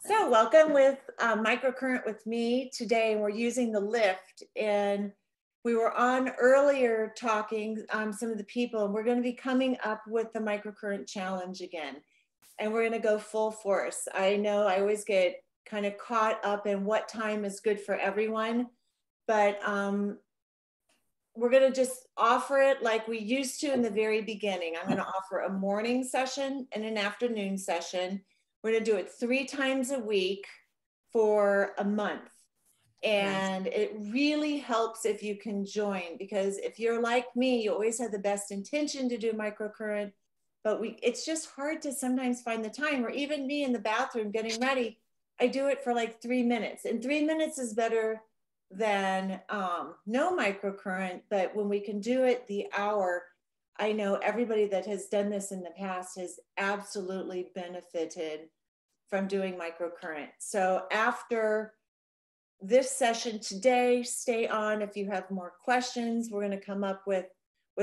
So welcome with Microcurrent with me today. We're using the lift, and we were on earlier talking some of the people, and we're going to be coming up with the Microcurrent challenge again, and we're going to go full force. I know I always get kind of caught up in what time is good for everyone, but we're going to just offer it like we used to in the very beginning. I'm going to offer a morning session and an afternoon session. We're going to do it 3 times a week for a month. And it really helps if you can join, because if you're like me, you always have the best intention to do microcurrent, but it's just hard to sometimes find the time. Or even me in the bathroom getting ready, I do it for like 3 minutes, and 3 minutes is better than no microcurrent. But when we can do it the hour, I know everybody that has done this in the past has absolutely benefited from doing microcurrent. So after this session today, stay on if you have more questions. We're going to come up with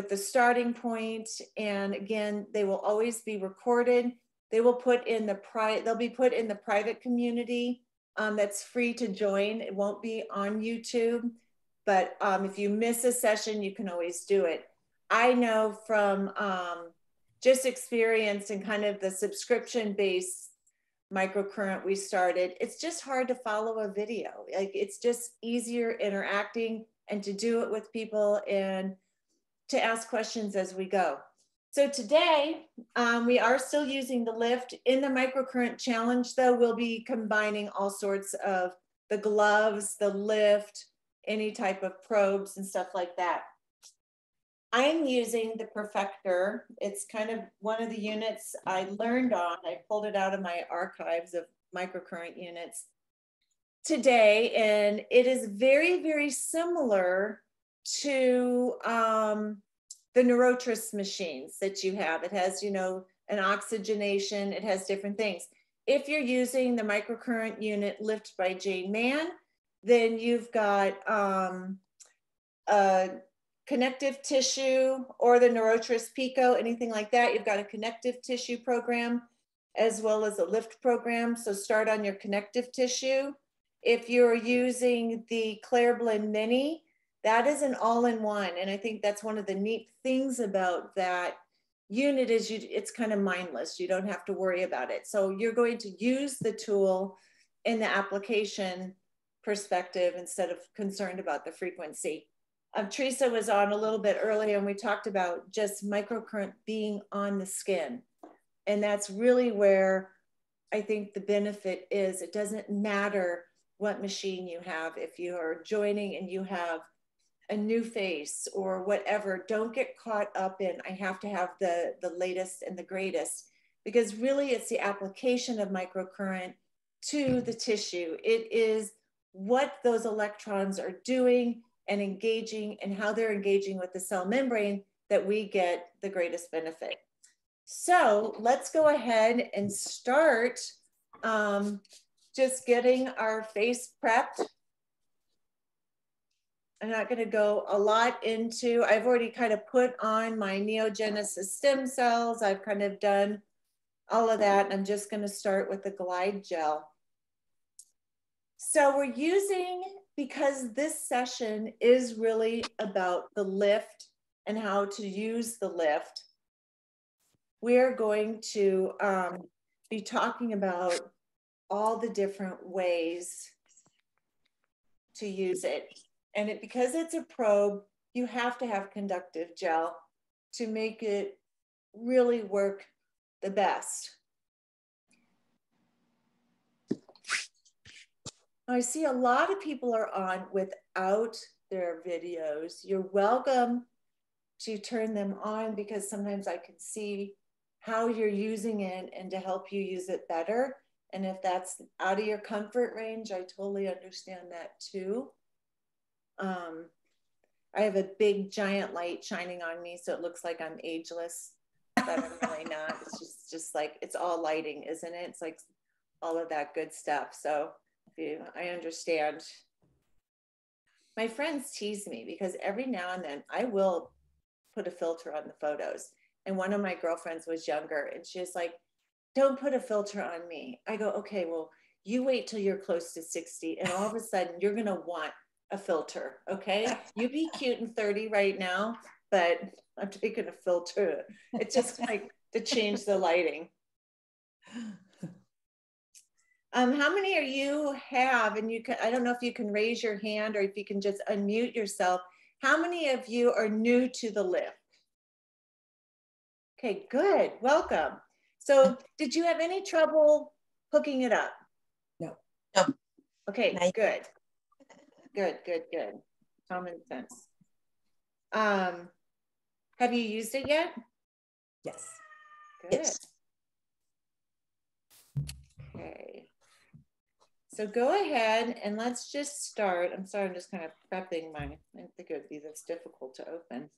the starting point. And again, they will always be recorded. They will put in they'll be put in the private community that's free to join. It won't be on YouTube, but if you miss a session, you can always do it. I know from just experience and kind of the subscription-based microcurrent we started, it's just hard to follow a video. Like, it's just easier interacting and to do it with people and to ask questions as we go. So today, we are still using the lift. In the microcurrent challenge, though, we'll be combining all sorts of the gloves, the lift, any type of probes and stuff like that. I'm using the Perfector. It's kind of one of the units I learned on. I pulled it out of my archives of microcurrent units today, and it is very, very similar to the Neurotris machines that you have. It has, you know, an oxygenation. It has different things. If you're using the microcurrent unit Lift by Jane Mann, then you've got connective tissue, or the Neurotris Pico, anything like that. You've got a connective tissue program as well as a lift program. So start on your connective tissue. If you're using the Clairblend Mini, that is an all-in-one. And I think that's one of the neat things about that unit is it's kind of mindless. You don't have to worry about it. So you're going to use the tool in the application perspective instead of concerned about the frequency. Teresa was on a little bit earlier, and we talked about just microcurrent being on the skin. And that's really where I think the benefit is. It doesn't matter what machine you have. If you are joining and you have a new face or whatever, don't get caught up in, I have to have the latest and the greatest, because really it's the application of microcurrent to the tissue. It is what those electrons are doing and engaging, and how they're engaging with the cell membrane, that we get the greatest benefit. So let's go ahead and start just getting our face prepped. I'm not going to go a lot into, I've already kind of put on my Neogenesis stem cells. I've kind of done all of that. And I'm just going to start with the Glide Gel. So we're using, because this session is really about the lift and how to use the lift, we're going to be talking about all the different ways to use it. And because it's a probe, you have to have conductive gel to make it really work the best. I see a lot of people are on without their videos. You're welcome to turn them on, because sometimes I can see how you're using it and to help you use it better. And if that's out of your comfort range, I totally understand that too. I have a big giant light shining on me, so it looks like I'm ageless, but I'm really not. It's just like, it's all lighting, isn't it? It's like all of that good stuff. So I understand. My friends tease me because every now and then I will put a filter on the photos. And one of my girlfriends was younger, and she's like, don't put a filter on me. I go, okay, well, You wait till you're close to 60 and all of a sudden you're going to want a filter. Okay. You be cute in 30 right now, but I'm taking a filter. It's just like to change the lighting. How many are you have, and you can, I don't know if you can raise your hand or if you can just unmute yourself. How many of you are new to the lift? Okay, good, welcome. So did you have any trouble hooking it up? No. Okay, good. Good. Common sense. Have you used it yet? Yes. Good. Yes. Okay. So go ahead and let's just start. I'm sorry, I'm just kind of prepping my, I didn't think it would be this difficult to open.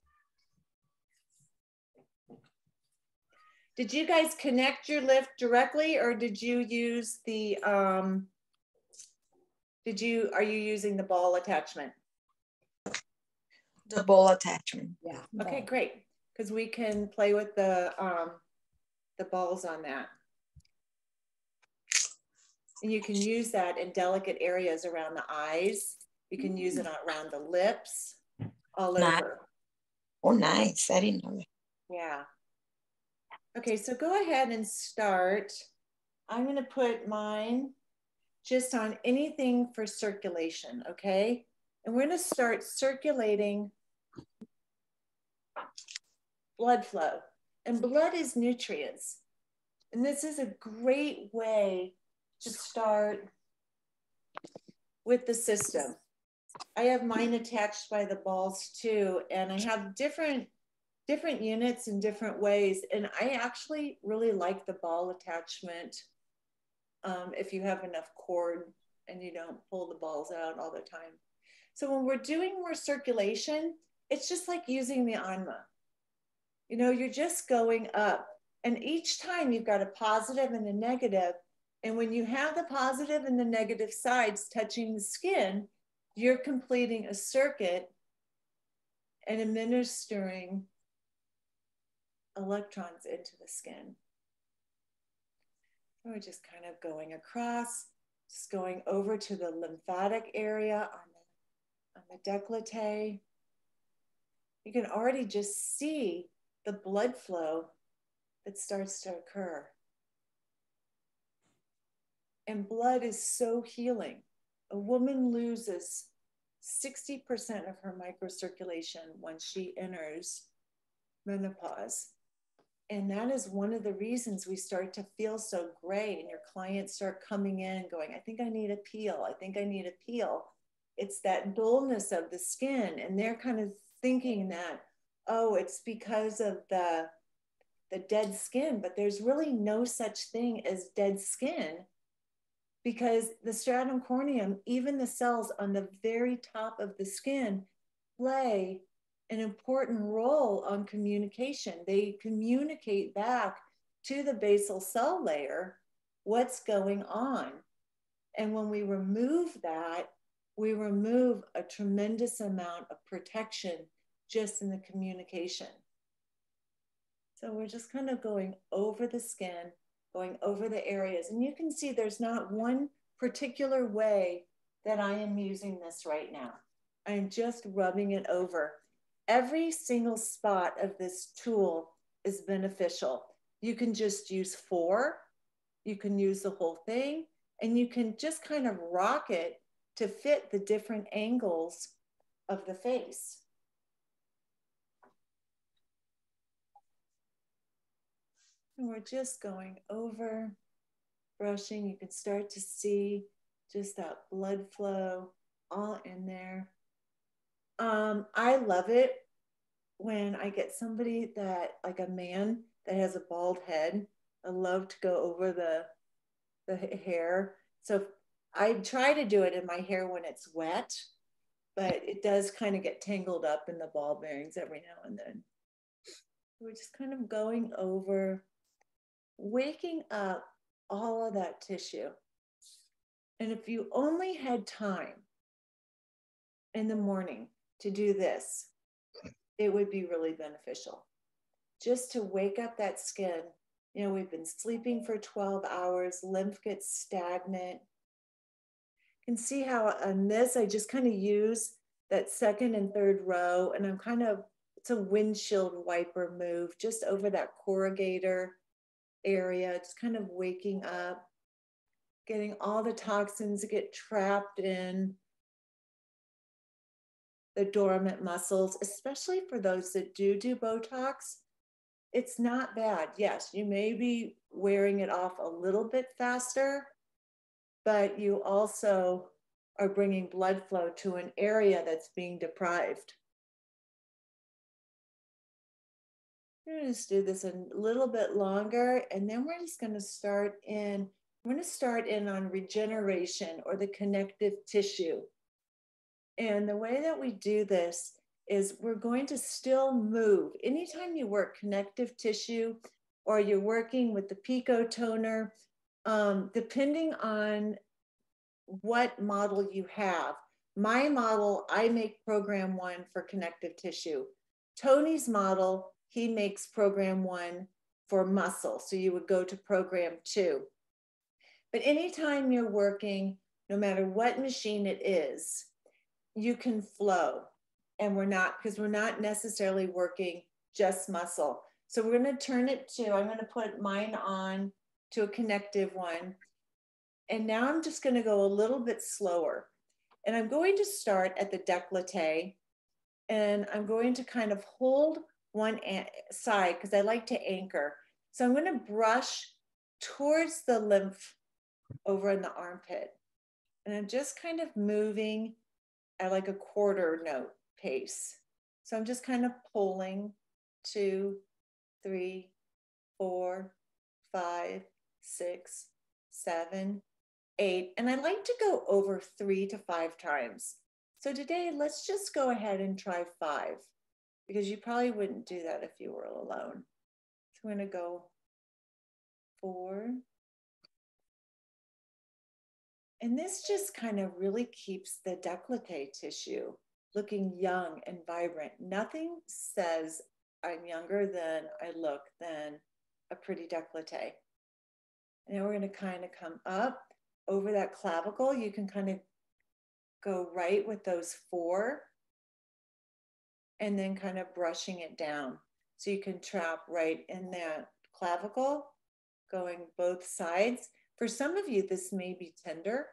Did you guys connect your lift directly or did you use the, are you using the ball attachment? The ball attachment. Yeah. Okay, great. Because we can play with the balls on that. And you can use that in delicate areas around the eyes. You can use it around the lips, all over. Oh, nice. I didn't know that. Yeah. Okay, so go ahead and start. I'm going to put mine just on anything for circulation, okay? And we're going to start circulating blood flow. And blood is nutrients. And this is a great way to start with the system. I have mine attached by the balls too, and I have different units in different ways. And I actually really like the ball attachment if you have enough cord and you don't pull the balls out all the time. So when we're doing more circulation, it's just like using the Anma. You know, you're just going up. And each time you've got a positive and a negative. And when you have the positive and the negative sides touching the skin, you're completing a circuit and administering electrons into the skin. So we're just kind of going across, just going over to the lymphatic area on the décolleté. You can already just see the blood flow that starts to occur. And blood is so healing. A woman loses 60% of her microcirculation when she enters menopause. And that is one of the reasons we start to feel so gray and your clients start coming in going, I think I need a peel. I think I need a peel. It's that dullness of the skin. And they're kind of thinking that, oh, it's because of the dead skin, but there's really no such thing as dead skin because the stratum corneum, even the cells on the very top of the skin, play an important role on communication. They communicate back to the basal cell layer what's going on. And when we remove that, we remove a tremendous amount of protection just in the communication. So we're just kind of going over the skin, going over the areas. And you can see there's not one particular way that I am using this right now. I am just rubbing it over. Every single spot of this tool is beneficial. You can just use 4, you can use the whole thing, and you can just kind of rock it to fit the different angles of the face. And we're just going over, brushing. You can start to see just that blood flow all in there. I love it when I get somebody that, like a man that has a bald head. I love to go over the hair. So I try to do it in my hair when it's wet, but it does kind of get tangled up in the ball bearings every now and then. We're just kind of going over, waking up all of that tissue. And if you only had time in the morning to do this, it would be really beneficial. Just to wake up that skin You know, we've been sleeping for 12 hours, lymph gets stagnant. You can see how on this, I just kind of use that second and third row, and I'm kind of, it's a windshield wiper move just over that corrugator area, just kind of waking up, getting all the toxins that get trapped in the dormant muscles, especially for those that do Botox. It's not bad. Yes, you may be wearing it off a little bit faster, but you also are bringing blood flow to an area that's being deprived. We're going to just do this a little bit longer, and then we're just going to start in, we're going to start in on regeneration or the connective tissue. And the way that we do this is we're going to still move. Anytime you work connective tissue or you're working with the Pico toner, depending on what model you have. My model, I make program 1 for connective tissue. Tony's model, he makes program 1 for muscle. So you would go to program 2. But anytime you're working, no matter what machine it is, you can flow. And we're not, because we're not necessarily working just muscle. So we're going to turn it to, I'm going to put mine on to a connective one. And now I'm just going to go a little bit slower. And I'm going to start at the décolleté. And I'm going to kind of hold one side because I like to anchor. So I'm going to brush towards the lymph over in the armpit. And I'm just kind of moving at like a quarter note pace. So I'm just kind of pulling 2, 3, 4, 5, 6, 7, 8. And I like to go over 3 to 5 times. So today, let's just go ahead and try 5 because you probably wouldn't do that if you were alone. So I'm going to go 4. And this just kind of really keeps the décolleté tissue looking young and vibrant. Nothing says I'm younger than I look than a pretty décolleté. And now we're going to kind of come up over that clavicle. You can kind of go right with those 4 and then kind of brushing it down. So you can trap right in that clavicle, going both sides. For some of you, this may be tender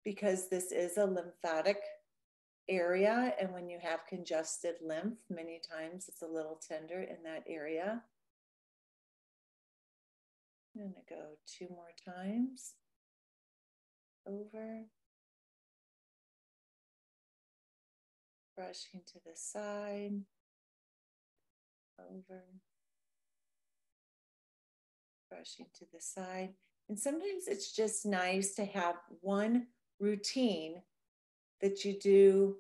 because this is a lymphatic area. And when you have congested lymph, many times it's a little tender in that area. I'm going to go 2 more times. Over. Brushing to the side. Over. Brushing to the side. And sometimes it's just nice to have one routine that you do,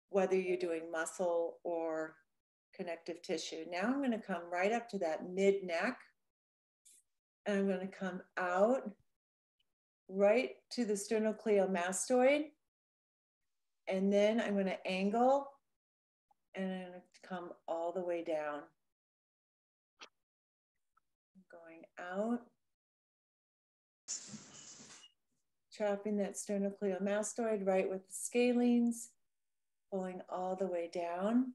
whether you're doing muscle or connective tissue. Now I'm going to come right up to that mid neck. And I'm going to come out right to the sternocleidomastoid. And then I'm going to angle and I'm going to come all the way down. Going out. Trapping that sternocleidomastoid right with the scalenes, pulling all the way down.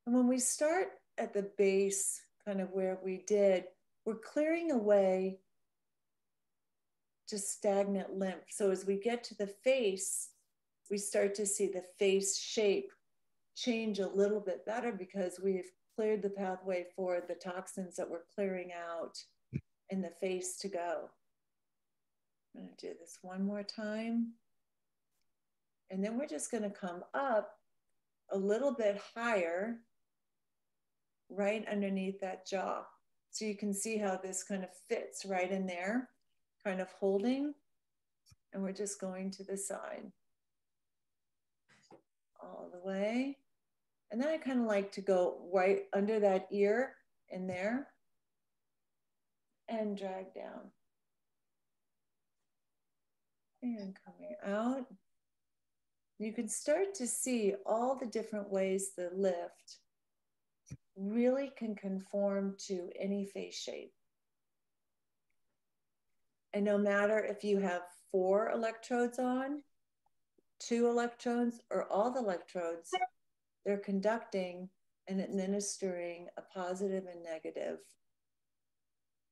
And when we start at the base, kind of where we did, we're clearing away just stagnant lymph. So as we get to the face, we start to see the face shape change a little bit better because we've cleared the pathway for the toxins that we're clearing out in the face to go. I'm going to do this one more time. And then we're just going to come up a little bit higher right underneath that jaw. So you can see how this kind of fits right in there, kind of holding. And we're just going to the side all the way. And then I kind of like to go right under that ear in there and drag down. And coming out. You can start to see all the different ways the lift really can conform to any face shape. And no matter if you have 4 electrodes on, 2 electrodes, or all the electrodes, they're conducting and administering a positive and negative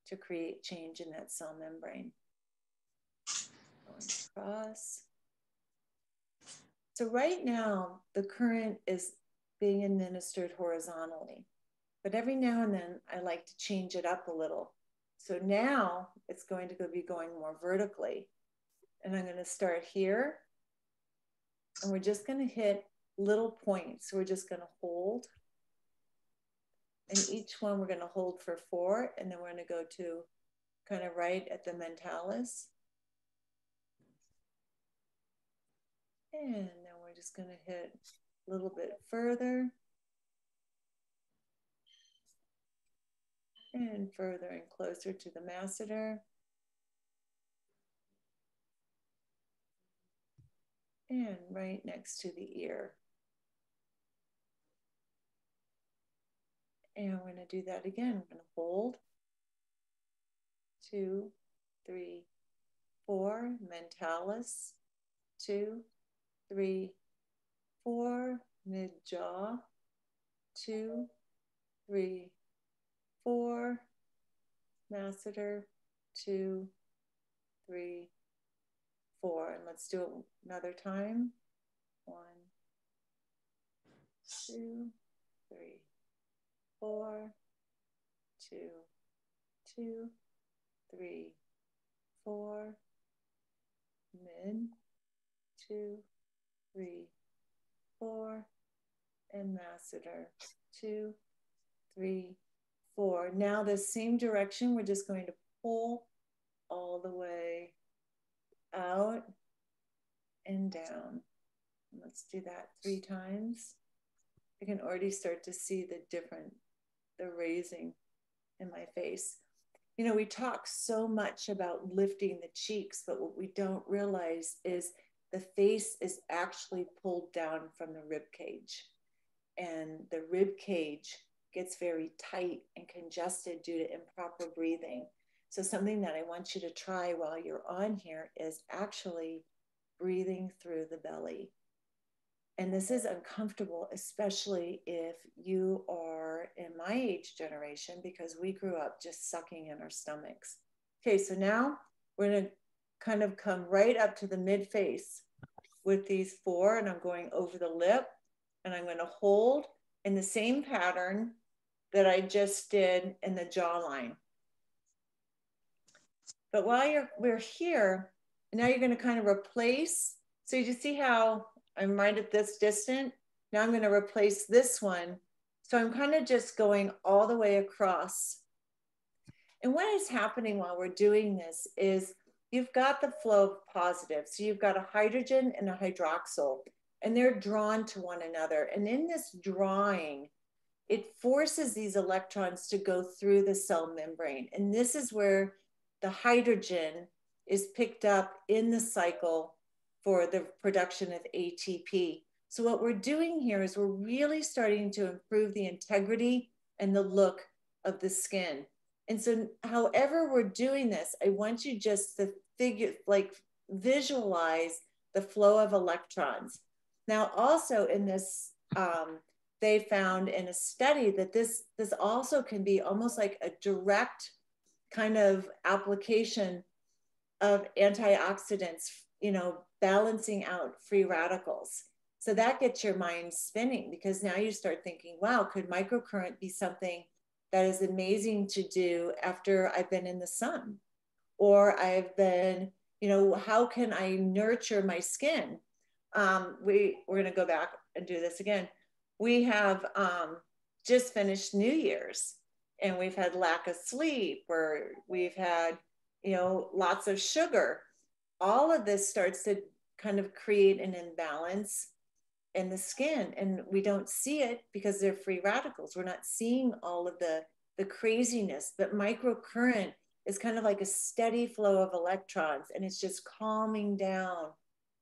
to create change in that cell membrane. Going across. So right now, the current is being administered horizontally, but every now and then I like to change it up a little. So now it's going to be going more vertically. And I'm going to start here. And we're just going to hit little points. So we're just going to hold. And each one we're going to hold for 4. And then we're going to go to kind of right at the mentalis. And then we're just going to hit a little bit further. And further and closer to the masseter. And right next to the ear. And we're going to do that again. We're going to hold. 2, 3, 4, mentalis. 2, 3, 4, mid jaw. 2, 3, 4, masseter. 2, 3, 4. And let's do it another time. 1, 2, 3, 4, 2, 2, 3, 4, mid, 2, 3, 4, and masseter. 2, 3, 4. Now the same direction, we're just going to pull all the way out and down. Let's do that 3 times. I can already start to see the raising in my face. You know, we talk so much about lifting the cheeks, but what we don't realize is the face is actually pulled down from the rib cage. And the rib cage gets very tight and congested due to improper breathing. So something that I want you to try while you're on here is actually breathing through the belly. And this is uncomfortable, especially if you are in my age generation, because we grew up just sucking in our stomachs. Okay, so now we're going to kind of come right up to the mid face with these 4, and I'm going over the lip, and I'm going to hold in the same pattern that I just did in the jawline. But while we're here, now you're going to kind of replace. So you just see how I'm right at this distant. Now I'm going to replace this one. So I'm kind of just going all the way across. And what is happening while we're doing this is you've got the flow of positives. So you've got a hydrogen and a hydroxyl, and they're drawn to one another. And in this drawing, it forces these electrons to go through the cell membrane. And this is where the hydrogen is picked up in the cycle for the production of ATP. So what we're doing here is we're really starting to improve the integrity and the look of the skin. And so however we're doing this, I want you just to visualize the flow of electrons. Now also in this, they found in a study that this also can be almost like a direct kind of application of antioxidants, you know, balancing out free radicals. So that gets your mind spinning, because now you start thinking, wow, could microcurrent be something that is amazing to do after I've been in the sun? Or I've been, you know, how can I nurture my skin? We're gonna go back and do this again. We have just finished New Year's, and we've had lack of sleep, or we've had, you know, lots of sugar. All of this starts to kind of create an imbalance in the skin, and we don't see it because they're free radicals. We're not seeing all of the craziness, but microcurrent is kind of like a steady flow of electrons, and it's just calming down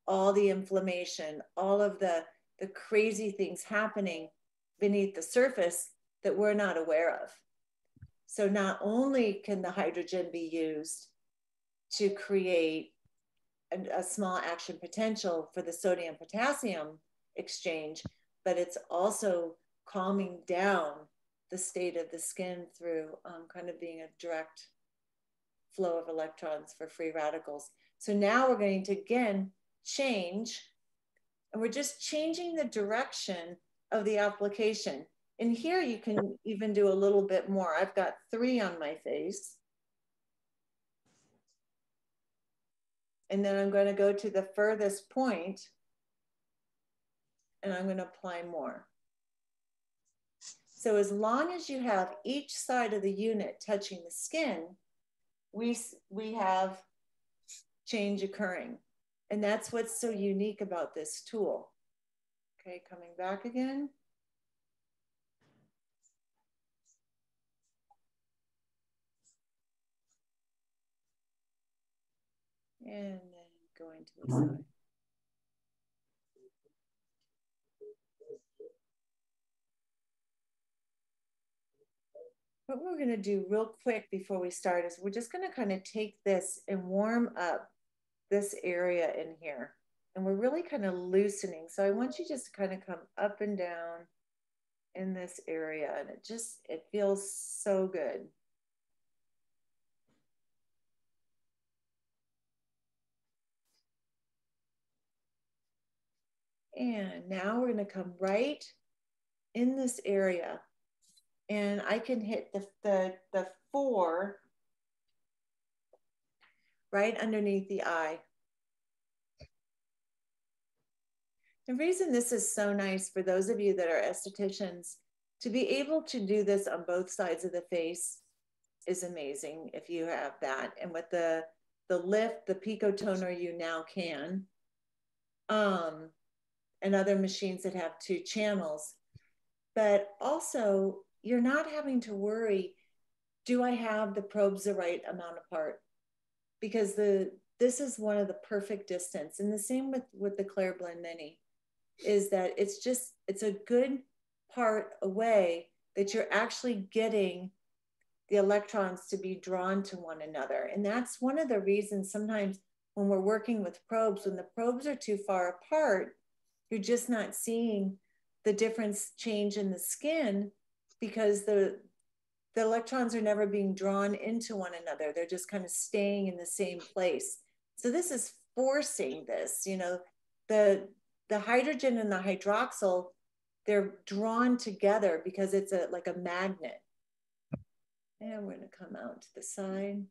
all the inflammation, all of the crazy things happening beneath the surface. that we're not aware of. So not only can the hydrogen be used to create a small action potential for the sodium potassium exchange, but it's also calming down the state of the skin through kind of being a direct flow of electrons for free radicals. So now we're going to again change, and we're just changing the direction of the application. And here you can even do a little bit more. I've got 3 on my face. And then I'm going to go to the furthest point, and I'm going to apply more. So as long as you have each side of the unit touching the skin, we have change occurring. And that's what's so unique about this tool. Okay, coming back again. And then going to the side. What we're going to do real quick before we start is we're just going to kind of take this and warm up this area in here. And we're really kind of loosening. So I want you just to kind of come up and down in this area. And it feels so good. And now we're going to come right in this area. And I can hit the 4 right underneath the eye. The reason this is so nice for those of you that are estheticians, to be able to do this on both sides of the face is amazing if you have that. And with the lift, the Picotoner, you now can. And other machines that have 2 channels. But also, you're not having to worry, do I have the probes the right amount apart? Because this is one of the perfect distance. And the same with the Clairblend Mini, is that it's a good part away that you're actually getting the electrons to be drawn to one another. And that's one of the reasons sometimes when we're working with probes, when the probes are too far apart, you're just not seeing the difference change in the skin, because the electrons are never being drawn into one another. They're just kind of staying in the same place. So this is forcing this, you know, the hydrogen and the hydroxyl, they're drawn together because it's like a magnet. And we're going to come out to the side.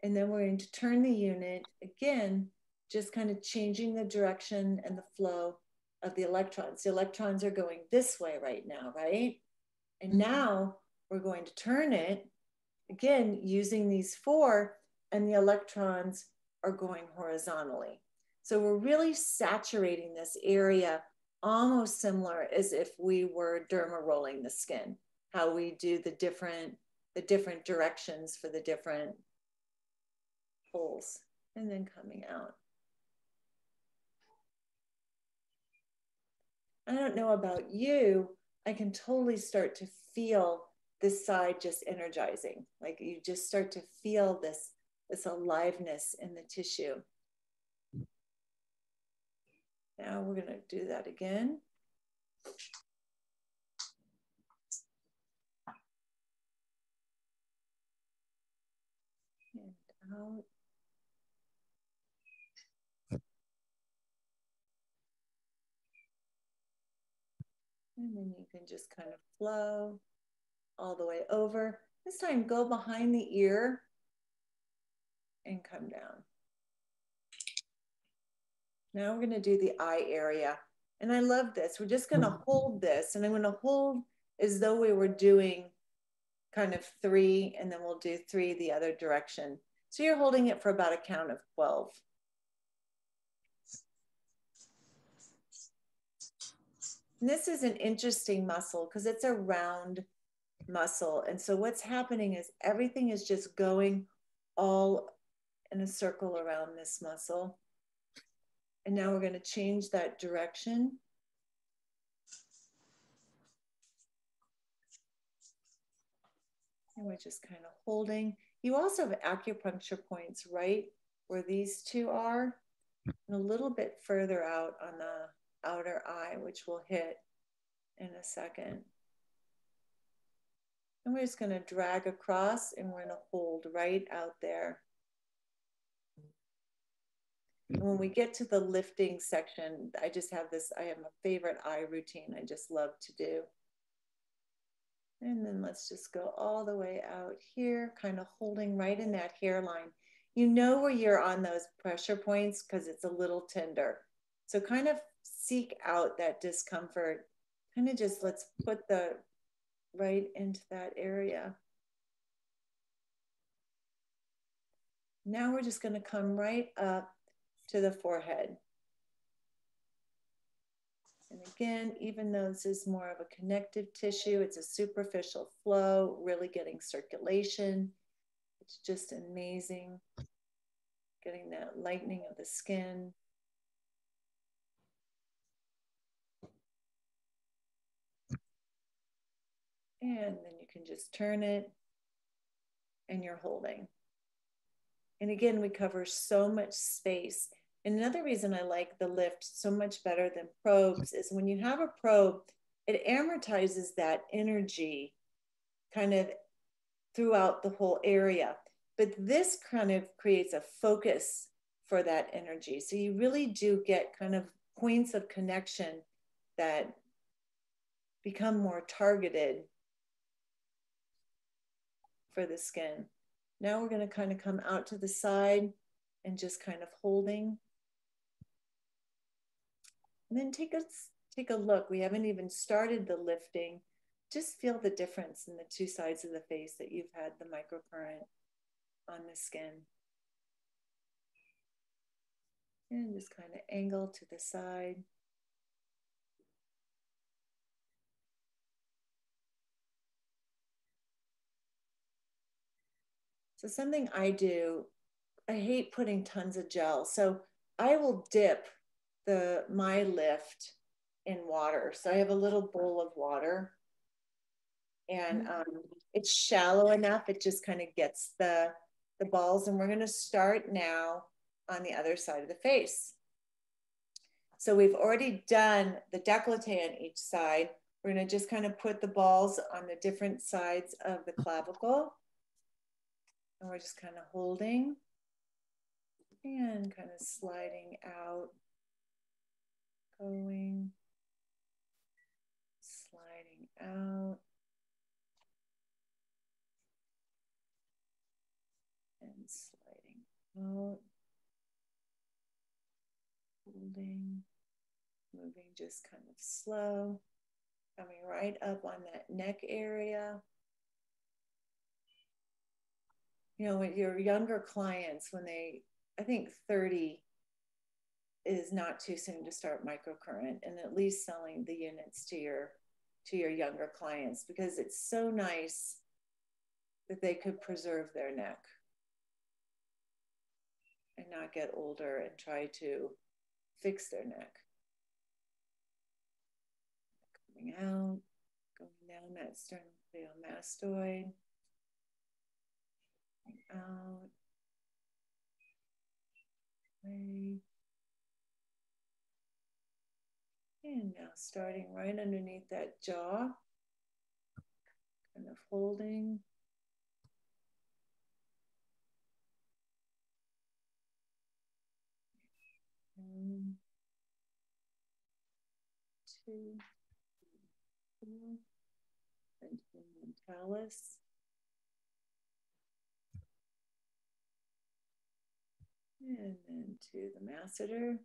And then we're going to turn the unit again, just kind of changing the direction and the flow of the electrons. The electrons are going this way right now, right? And now we're going to turn it again using these 4, and the electrons are going horizontally. So we're really saturating this area, almost similar as if we were derma rolling the skin, how we do the different directions for the different holes, and then coming out. I don't know about you, I can totally start to feel this side just energizing. Like you just start to feel this aliveness in the tissue. Now we're going to do that again. And out. And then you can just kind of flow all the way over. This time, go behind the ear and come down. Now we're going to do the eye area. And I love this. We're just going to hold this. And I'm going to hold as though we were doing kind of 3, and then we'll do 3 the other direction. So you're holding it for about a count of 12. And this is an interesting muscle because it's a round muscle. And so what's happening is everything is just going all in a circle around this muscle. And now we're going to change that direction. And we're just kind of holding. You also have acupuncture points right where these two are, and a little bit further out on the outer eye, which we'll hit in a second. And we're just going to drag across and we're going to hold right out there. And when we get to the lifting section, I just have this, I have a favorite eye routine I just love to do. And then let's just go all the way out here, kind of holding right in that hairline. You know where you're on those pressure points because it's a little tender. So kind of seek out that discomfort. Kind of just let's put the right into that area. Now we're just going to come right up to the forehead. And again, even though this is more of a connective tissue, it's a superficial flow, really getting circulation. It's just amazing. Getting that lightening of the skin. And then you can just turn it and you're holding. And again, we cover so much space. And another reason I like the lift so much better than probes is when you have a probe, it amortizes that energy kind of throughout the whole area. But this kind of creates a focus for that energy. So you really do get kind of points of connection that become more targeted for the skin. Now we're going to kind of come out to the side and just kind of holding. And then take a look. We haven't even started the lifting. Just feel the difference in the two sides of the face that you've had the microcurrent on the skin. And just kind of angle to the side. So something I do, I hate putting tons of gel. So I will dip my lift in water. So I have a little bowl of water and it's shallow enough. It just kind of gets the balls. And we're going to start now on the other side of the face. So we've already done the décolleté on each side. We're going to just kind of put the balls on the different sides of the clavicle. And we're just kind of holding and kind of sliding out, going, sliding out, and sliding out, holding, moving just kind of slow, coming right up on that neck area. You know, with your younger clients, when I think 30 is not too soon to start microcurrent, and at least selling the units to your younger clients, because it's so nice that they could preserve their neck and not get older and try to fix their neck. Coming out, going down that sternocleidomastoid, out, away. And now starting right underneath that jaw, kind of holding. One, two, four, and talus. And then to the masseter.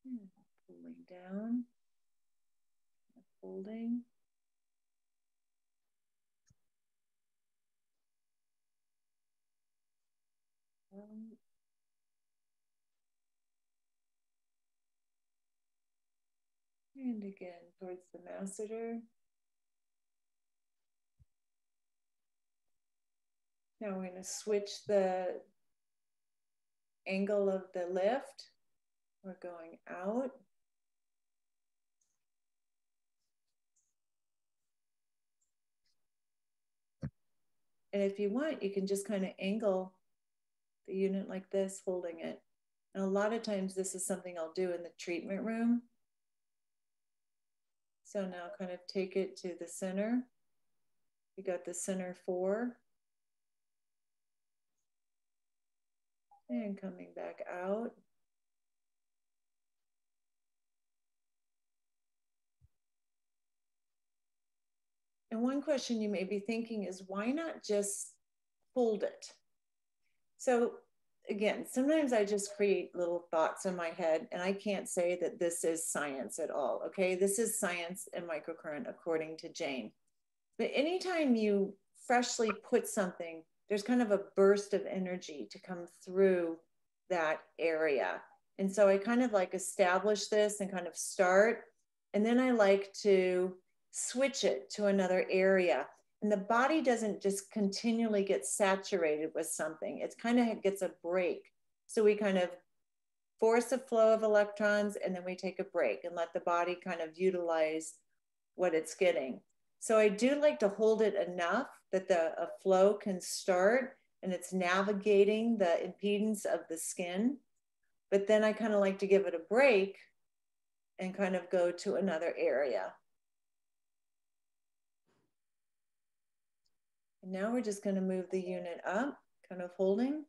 And pulling down, holding. And again, towards the masseter. Now we're going to switch the angle of the lift. We're going out. And if you want, you can just kind of angle the unit like this, holding it. And a lot of times this is something I'll do in the treatment room. So now kind of take it to the center. You got the center 4. And coming back out. And one question you may be thinking is, why not just hold it? So again, sometimes I just create little thoughts in my head, and I can't say that this is science at all, okay? This is science and microcurrent according to Jane. But anytime you freshly put something, there's kind of a burst of energy to come through that area. And so I kind of like establish this and kind of start, and then I like to switch it to another area. And the body doesn't just continually get saturated with something. It kind of gets a break. So we kind of force a flow of electrons, and then we take a break and let the body kind of utilize what it's getting. So I do like to hold it enough that a flow can start and it's navigating the impedance of the skin. But then I kind of like to give it a break and kind of go to another area. And now we're just going to move the unit up, kind of holding.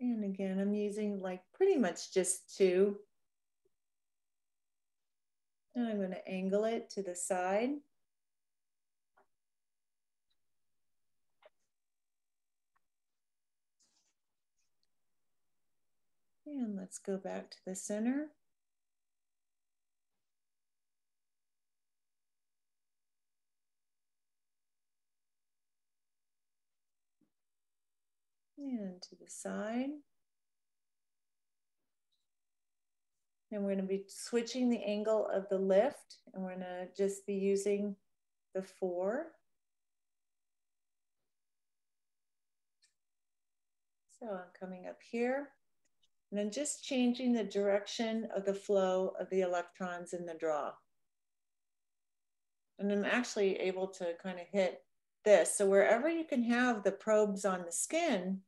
And again, I'm using like pretty much just 2. And I'm going to angle it to the side. And let's go back to the center. And to the side. And we're going to be switching the angle of the lift, and we're going to just be using the 4. So I'm coming up here, and then just changing the direction of the flow of the electrons in the draw. And I'm actually able to kind of hit this. So wherever you can have the probes on the skin,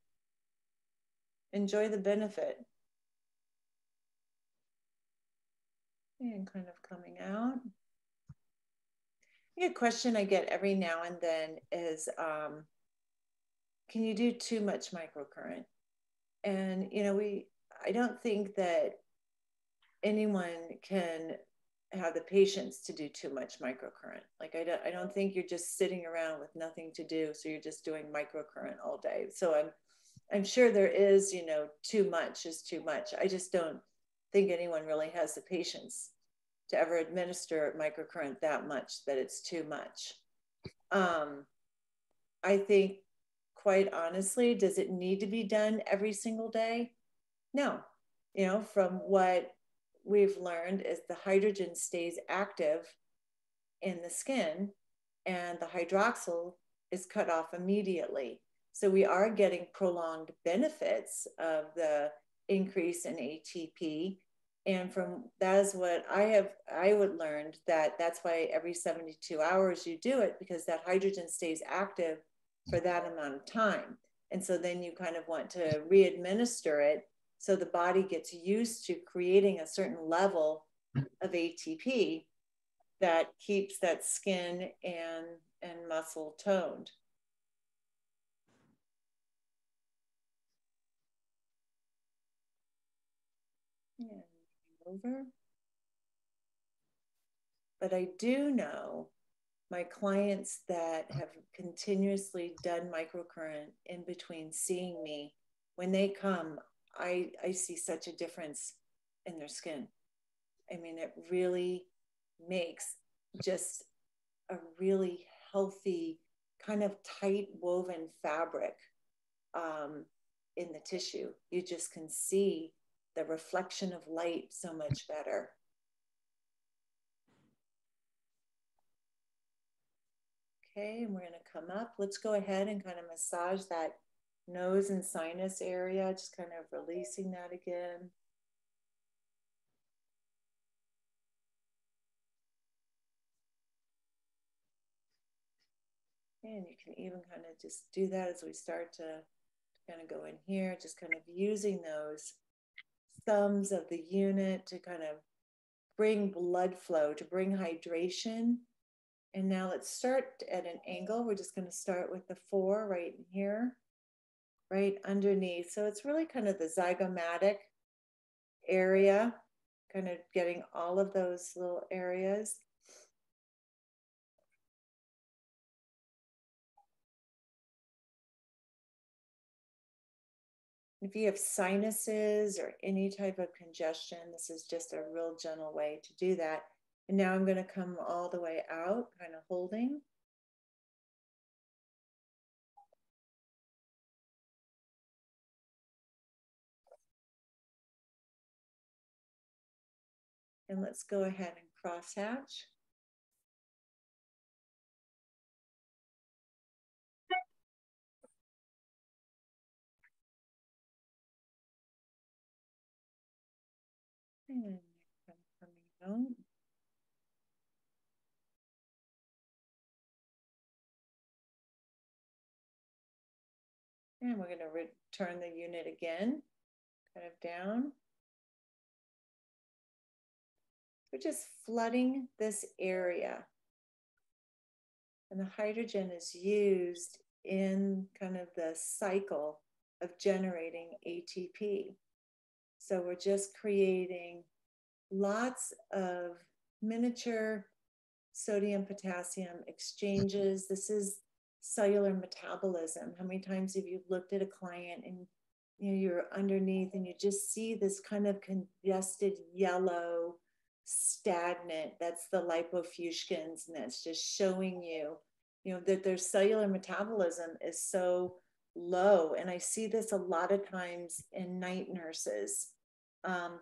enjoy the benefit. And kind of coming out. A question I get every now and then is, can you do too much microcurrent? And, you know, I don't think that anyone can have the patience to do too much microcurrent. Like, I don't think you're just sitting around with nothing to do. So you're just doing microcurrent all day. So I'm sure there is, you know, too much is too much. I just don't think anyone really has the patience to ever administer microcurrent that much that it's too much. I think, quite honestly, does it need to be done every single day? No. You know, from what we've learned is the hydrogen stays active in the skin and the hydroxyl is cut off immediately. So we are getting prolonged benefits of the increase in ATP. And from that is what I would learned, that that's why every 72 hours you do it, because that hydrogen stays active for that amount of time. And so then you kind of want to re-administer it so the body gets used to creating a certain level of ATP that keeps that skin and muscle toned. And over. But I do know my clients that have continuously done microcurrent in between seeing me, when they come, I see such a difference in their skin. I mean, it really makes just a really healthy, kind of tight woven fabric in the tissue. You just can see the reflection of light so much better. Okay, and we're going to come up. Let's go ahead and kind of massage that nose and sinus area, just kind of releasing that again. And you can even kind of just do that as we start to kind of go in here, just kind of using those thumbs of the unit to kind of bring blood flow, to bring hydration. And now let's start at an angle. We're just going to start with the 4 right here, right underneath. So it's really kind of the zygomatic area, kind of getting all of those little areas. If you have sinuses or any type of congestion, this is just a real gentle way to do that. And now I'm going to come all the way out, kind of holding. And let's go ahead and crosshatch. And coming out. And we're going to return the unit again, kind of down. We're just flooding this area. And the hydrogen is used in kind of the cycle of generating ATP. So we're just creating lots of miniature sodium potassium exchanges. This is cellular metabolism. How many times have you looked at a client and you're underneath and you just see this kind of congested yellow stagnant? That's the lipofuscins, and that's just showing you that their cellular metabolism is so low. And I see this a lot of times in night nurses,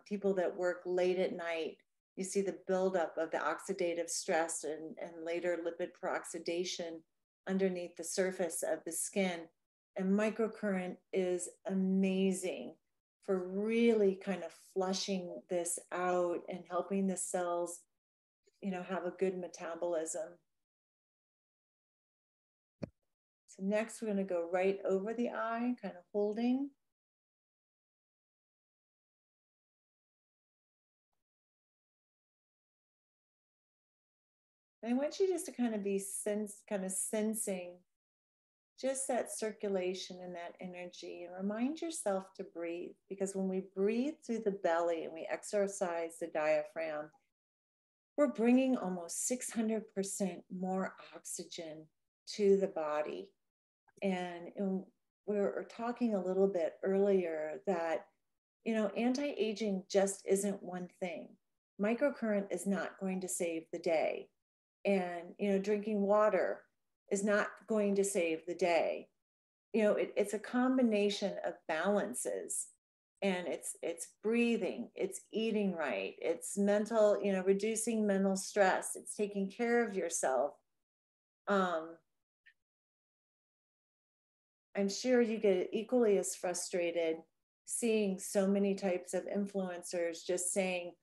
people that work late at night. You see the buildup of the oxidative stress and later lipid peroxidation underneath the surface of the skin. And microcurrent is amazing for really kind of flushing this out and helping the cells, have a good metabolism. So next we're going to go right over the eye, kind of holding. And I want you just to kind of be sensing just that circulation and that energy, and remind yourself to breathe, because when we breathe through the belly and we exercise the diaphragm, we're bringing almost 600% more oxygen to the body. And we were talking a little bit earlier that, anti-aging just isn't one thing. Microcurrent is not going to save the day. And, drinking water is not going to save the day. It's a combination of balances, and it's breathing, it's eating right, it's mental, reducing mental stress, it's taking care of yourself. I'm sure you get equally as frustrated seeing so many types of influencers just saying,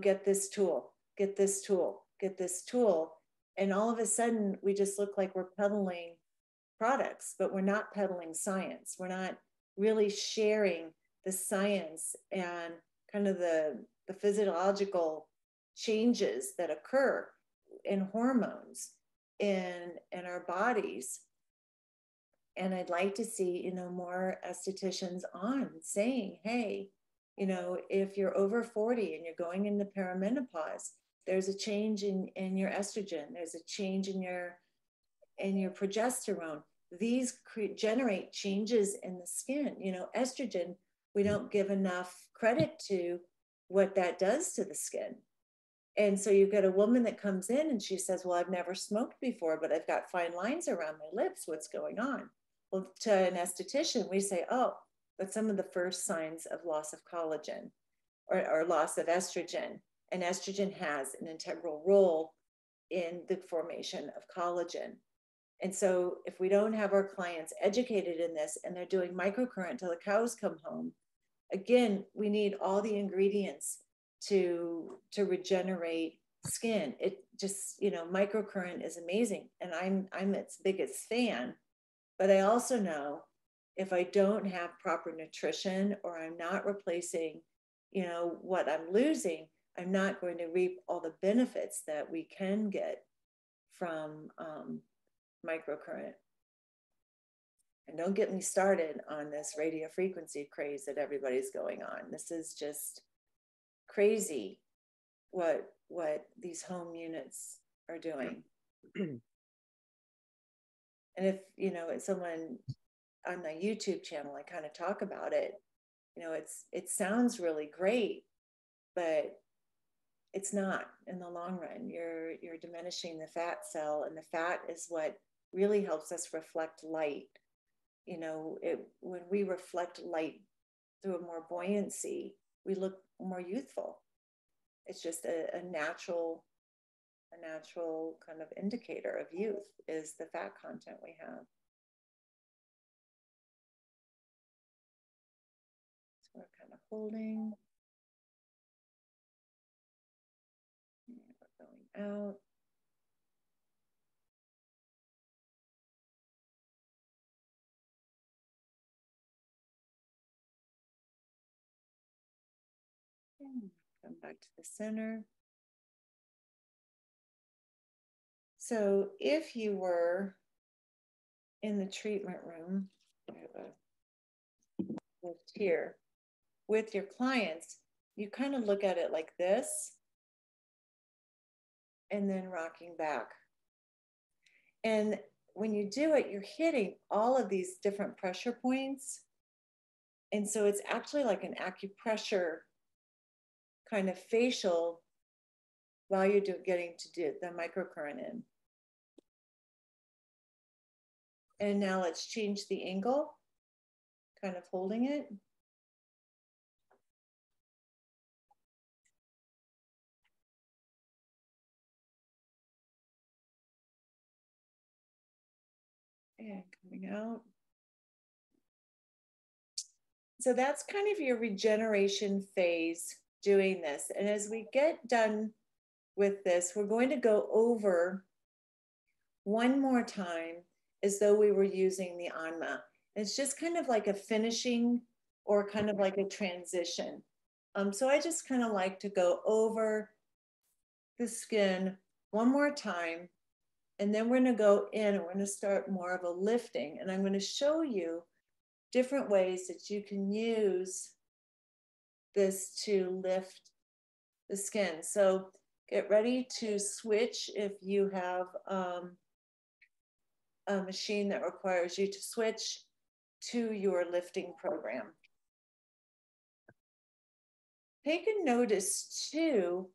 get this tool, get this tool, get this tool. And all of a sudden, we just look like we're peddling products, but we're not peddling science. We're not really sharing the science and kind of the physiological changes that occur in hormones in our bodies. And I'd like to see, more estheticians on saying, hey, if you're over 40 and you're going into perimenopause, there's a change in your estrogen, there's a change in your progesterone. These generate changes in the skin. Estrogen, we don't give enough credit to what that does to the skin. And so you've got a woman that comes in and she says, well, I've never smoked before, but I've got fine lines around my lips. What's going on? Well, to an esthetician, we say, oh, that's some of the first signs of loss of collagen or loss of estrogen. And estrogen has an integral role in the formation of collagen. And so if we don't have our clients educated in this and they're doing microcurrent till the cows come home, again, we need all the ingredients to regenerate skin. It just, you know, microcurrent is amazing, and I'm its biggest fan. But I also know if I don't have proper nutrition, or I'm not replacing, you know, what I'm losing, I'm not going to reap all the benefits that we can get from microcurrent. And don't get me started on this radio frequency craze that everybody's going on. This is just crazy what these home units are doing. And if, you know, it's someone on the YouTube channel, I kind of talk about it, you know, it sounds really great, but it's not in the long run. You're diminishing the fat cell, and the fat is what really helps us reflect light. You know, when we reflect light through a more buoyancy, we look more youthful. It's just a natural kind of indicator of youth is the fat content we have. So we're kind of holding. We're going out. Come back to the center. So if you were in the treatment room, here with your clients, you kind of look at it like this, and then rocking back. And when you do it, you're hitting all of these different pressure points. And so it's actually like an acupressure kind of facial while you're getting to do the microcurrent in. And now let's change the angle, kind of holding it. And coming out. So that's kind of your regeneration phase doing this. And as we get done with this, we're going to go over one more time as though we were using the Anma. It's just kind of like a finishing or kind of like a transition. So I just kind of like to go over the skin one more time, and then we're going to go in and we're going to start more of a lifting. And I'm going to show you different ways that you can use this to lift the skin. So get ready to switch if you have a machine that requires you to switch to your lifting program. Take a notice too,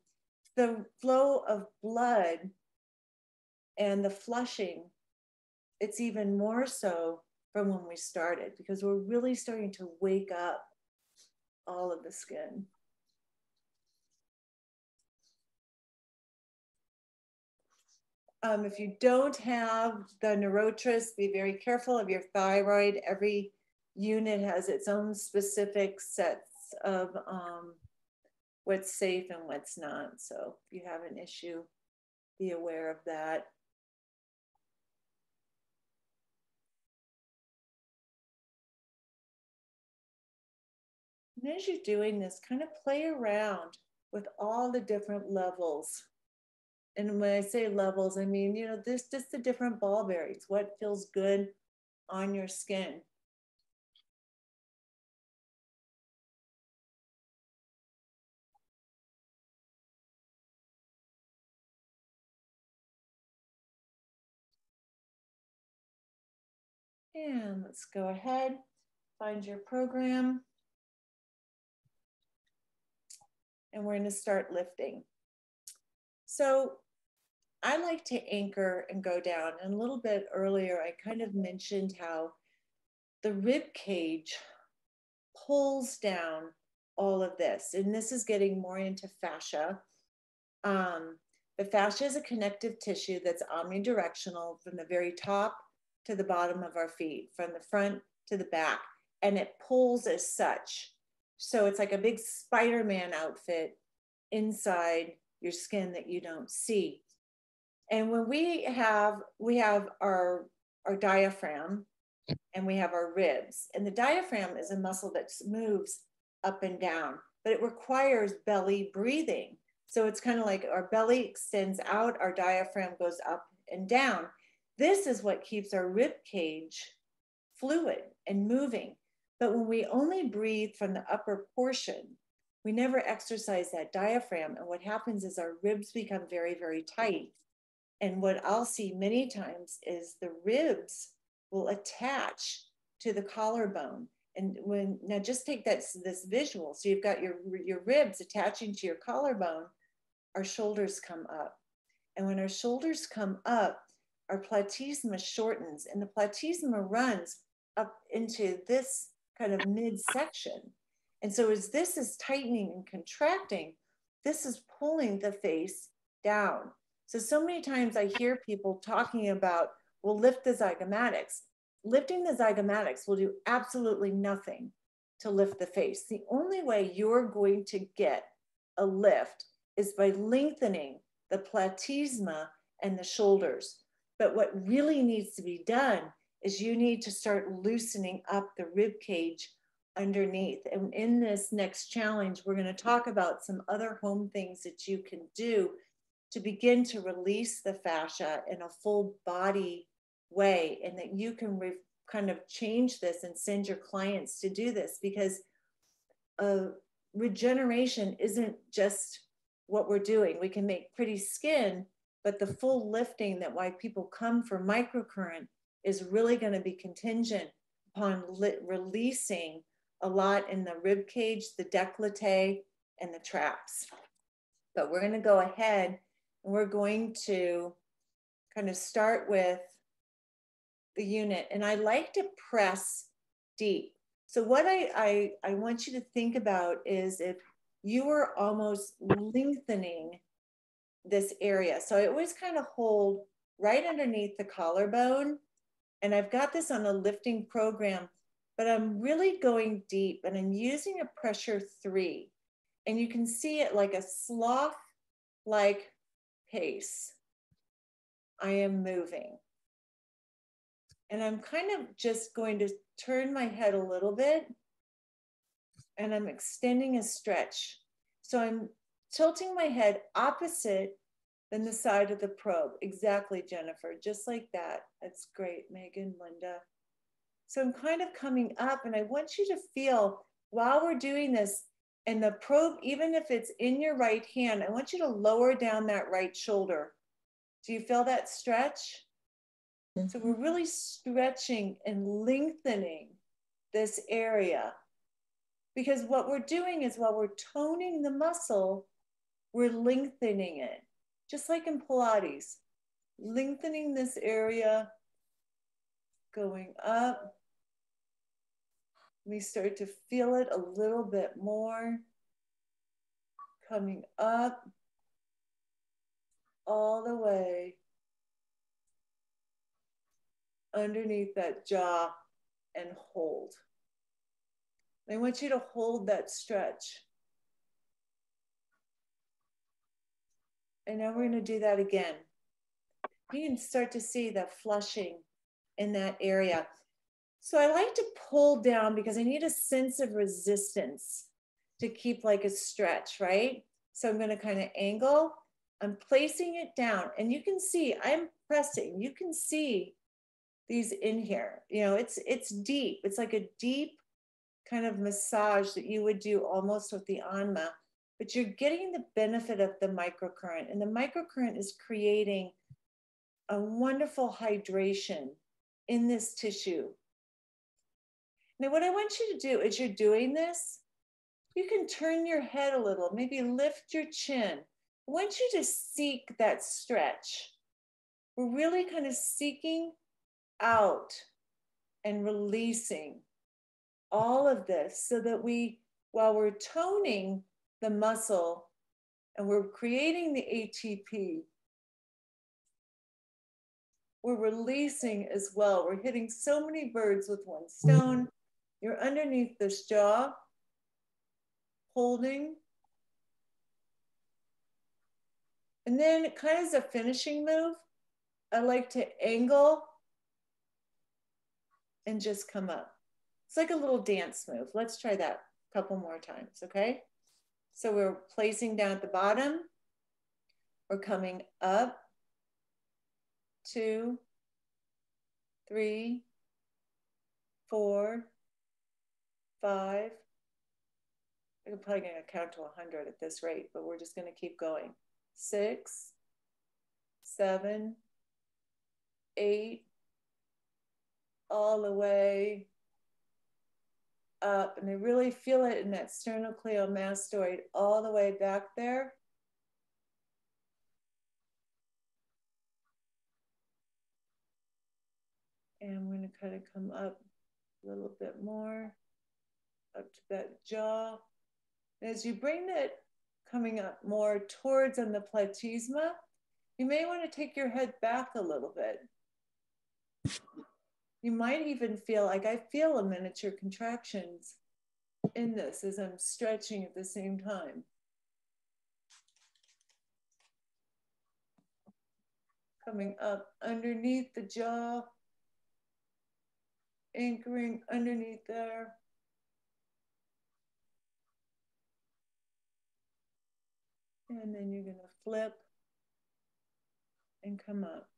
the flow of blood and the flushing. It's even more so from when we started, because we're really starting to wake up all of the skin. If you don't have the Neurotris, be very careful of your thyroid. Every unit has its own specific sets of what's safe and what's not. So if you have an issue, be aware of that. And as you're doing this, kind of play around with all the different levels. And when I say levels, I mean, you know, there's just the different ball bearings, what feels good on your skin. And let's go ahead, find your program. And we're going to start lifting. So I like to anchor and go down. And a little bit earlier, I kind of mentioned how the rib cage pulls down all of this. And this is getting more into fascia. The fascia is a connective tissue that's omnidirectional from the very top to the bottom of our feet, from the front to the back, and it pulls as such. So it's like a big Spider-Man outfit inside your skin that you don't see. And when we have our diaphragm, and we have our ribs. And the diaphragm is a muscle that moves up and down, but it requires belly breathing. So it's kind of like our belly extends out, our diaphragm goes up and down. This is what keeps our rib cage fluid and moving. But when we only breathe from the upper portion, we never exercise that diaphragm. And what happens is our ribs become very, very tight. And what I'll see many times is the ribs will attach to the collarbone. And now just take this visual. So you've got your ribs attaching to your collarbone, our shoulders come up. And when our shoulders come up, our platysma shortens, and the platysma runs up into this kind of midsection. And so as this is tightening and contracting, this is pulling the face down. So many times I hear people talking about, well, lift the zygomatics. Lifting the zygomatics will do absolutely nothing to lift the face. The only way you're going to get a lift is by lengthening the platysma and the shoulders. But what really needs to be done is you need to start loosening up the rib cage underneath. And in this next challenge, we're going to talk about some other home things that you can do to begin to release the fascia in a full body way, and that you can kind of change this and send your clients to do this, because regeneration isn't just what we're doing. We can make pretty skin, but the full lifting that why people come for microcurrent is really going to be contingent upon releasing a lot in the rib cage, the décolleté, and the traps. But we're going to go ahead and we're going to kind of start with the unit. And I like to press deep. So what I want you to think about is if you were almost lengthening this area. So I always kind of hold right underneath the collarbone. And I've got this on a lifting program, but I'm really going deep, and I'm using a pressure 3. And you can see it like a sloth-like pace. I am moving. And I'm kind of just going to turn my head a little bit, and I'm extending a stretch. So I'm tilting my head opposite than the side of the probe. Exactly, Jennifer, just like that. That's great, Megan, Linda. So I'm kind of coming up, and I want you to feel while we're doing this, and the probe, even if it's in your right hand, I want you to lower down that right shoulder. Do you feel that stretch? So we're really stretching and lengthening this area, because what we're doing is while we're toning the muscle, we're lengthening it, just like in Pilates, lengthening this area, going up. We start to feel it a little bit more, coming up all the way underneath that jaw and hold. I want you to hold that stretch. And now we're going to do that again. You can start to see the flushing in that area. So I like to pull down because I need a sense of resistance to keep like a stretch, right? So I'm going to kind of angle. I'm placing it down, and you can see I'm pressing. You can see these in here. You know, it's deep. It's like a deep kind of massage that you would do almost with the Anma, but you're getting the benefit of the microcurrent, and the microcurrent is creating a wonderful hydration in this tissue. Now, what I want you to do as you're doing this, you can turn your head a little, maybe lift your chin. I want you to seek that stretch. We're really kind of seeking out and releasing all of this so that while we're toning the muscle and we're creating the ATP, we're releasing as well. We're hitting so many birds with one stone. You're underneath this jaw, holding. And then kind of as a finishing move, I like to angle and just come up. It's like a little dance move. Let's try that a couple more times, okay? So we're placing down at the bottom. We're coming up, 2, 3, 4, 5. I'm probably going to count to 100 at this rate, but we're just going to keep going. 6, 7, 8, all the way up. And I really feel it in that sternocleidomastoid all the way back there. And I'm going to kind of come up a little bit more, up to that jaw. And as you bring it coming up more towards on the platysma, you may want to take your head back a little bit. You might even feel like I feel a miniature contractions in this as I'm stretching at the same time. Coming up underneath the jaw, anchoring underneath there. And then you're going to flip and come up.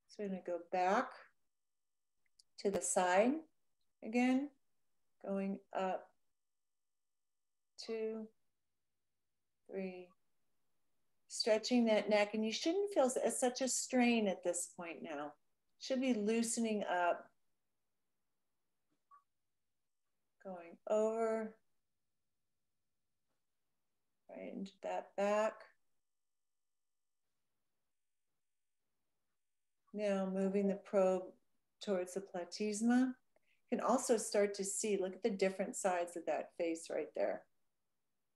So we're going to go back to the side again, going up, 2, 3, stretching that neck. And you shouldn't feel such a strain at this point now. Should be loosening up, going over, right into that back. Now moving the probe towards the platysma. You can also start to see, look at the different sides of that face right there.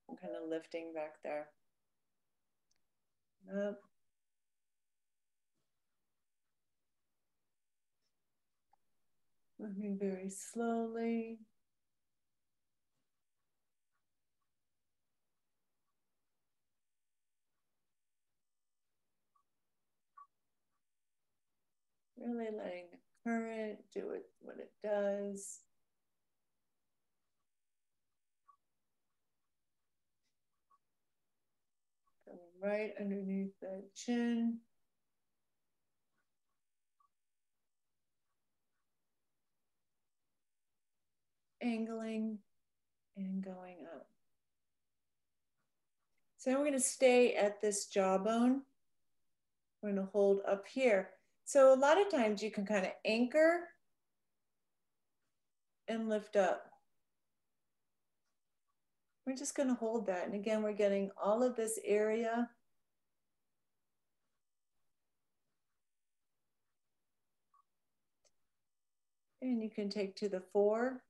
I'm kind of lifting back there. Up. Moving very slowly. Really letting the current do what it does. Going right underneath that chin. Angling and going up. So now we're going to stay at this jawbone. We're going to hold up here. So a lot of times you can kind of anchor and lift up. We're just going to hold that. And again, we're getting all of this area. And you can take to the 4,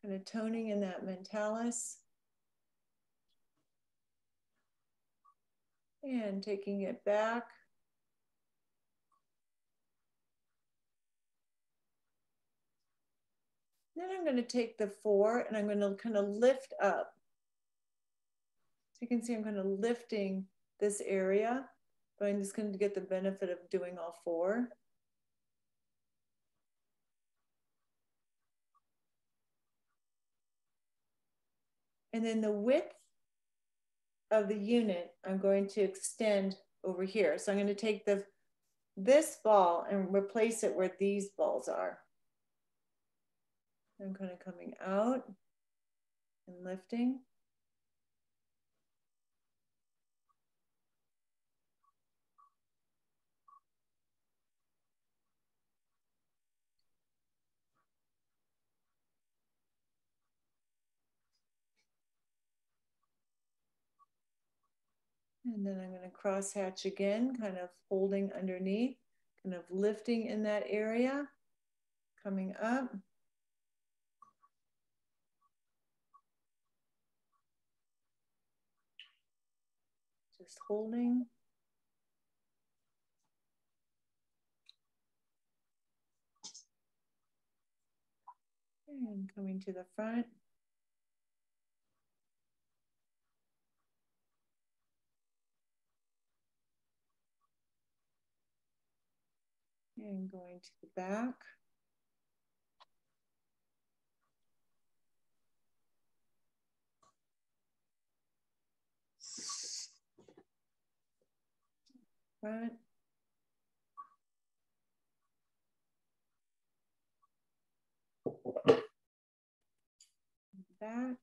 kind of toning in that mentalis. And taking it back. Then I'm going to take the 4 and I'm going to kind of lift up. So you can see I'm kind of lifting this area, but I'm just going to get the benefit of doing all 4. And then the width of the unit, I'm going to extend over here. So I'm going to take this ball and replace it where these balls are. I'm kind of coming out and lifting. And then I'm going to cross hatch again, kind of holding underneath, kind of lifting in that area, coming up. Just holding. And coming to the front. And going to the back. Front. Back.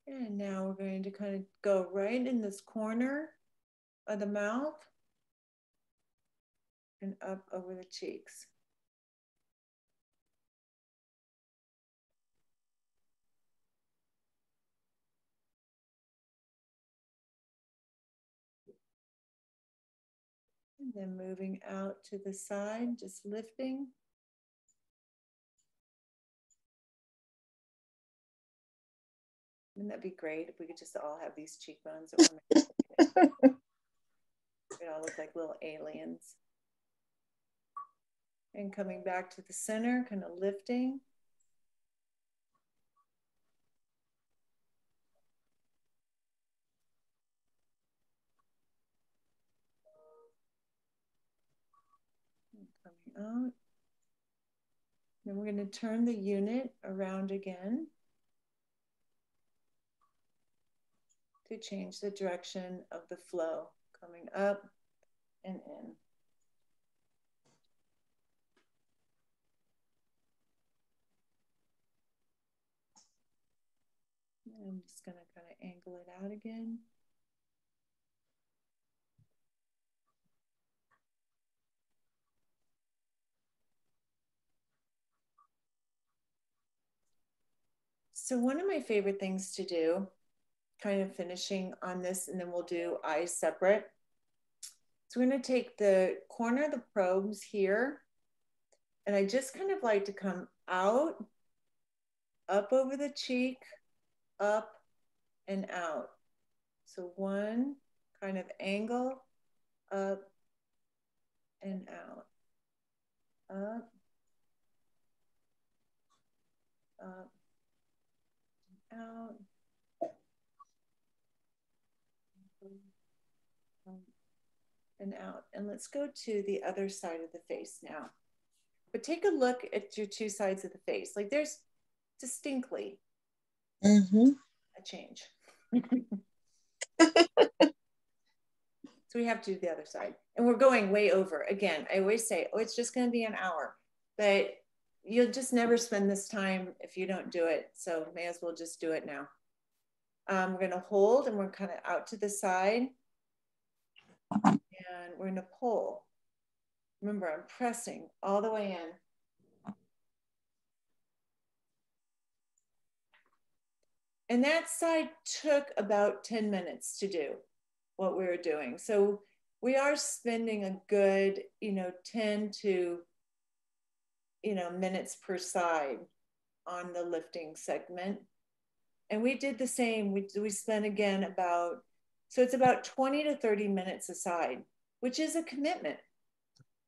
And now we're going to kind of go right in this corner of the mouth and up over the cheeks. And then moving out to the side, just lifting. Wouldn't that be great if we could just all have these cheekbones? We'd all look like little aliens. And coming back to the center, kind of lifting. And coming out. Then we're going to turn the unit around again to change the direction of the flow, coming up and in. And I'm just going to kind of angle it out again. So one of my favorite things to do, kind of finishing on this, and then we'll do eyes separate. So we're going to take the corner of the probes here, and I just kind of like to come out, up over the cheek, up and out. So one kind of angle, up and out, up, up, out, and out. And let's go to the other side of the face now. But take a look at your two sides of the face. Like there's distinctly a change. So we have to do the other side. And we're going way over. Again, I always say, oh, it's just going to be an hour. But you'll just never spend this time if you don't do it. So may as well just do it now. We're going to hold and we're kind of out to the side. And we're going to pull. Remember, I'm pressing all the way in. And that side took about 10 minutes to do what we were doing. So we are spending a good, 10 to, minutes per side on the lifting segment. And we did the same. We spent again so it's about 20 to 30 minutes a side, which is a commitment.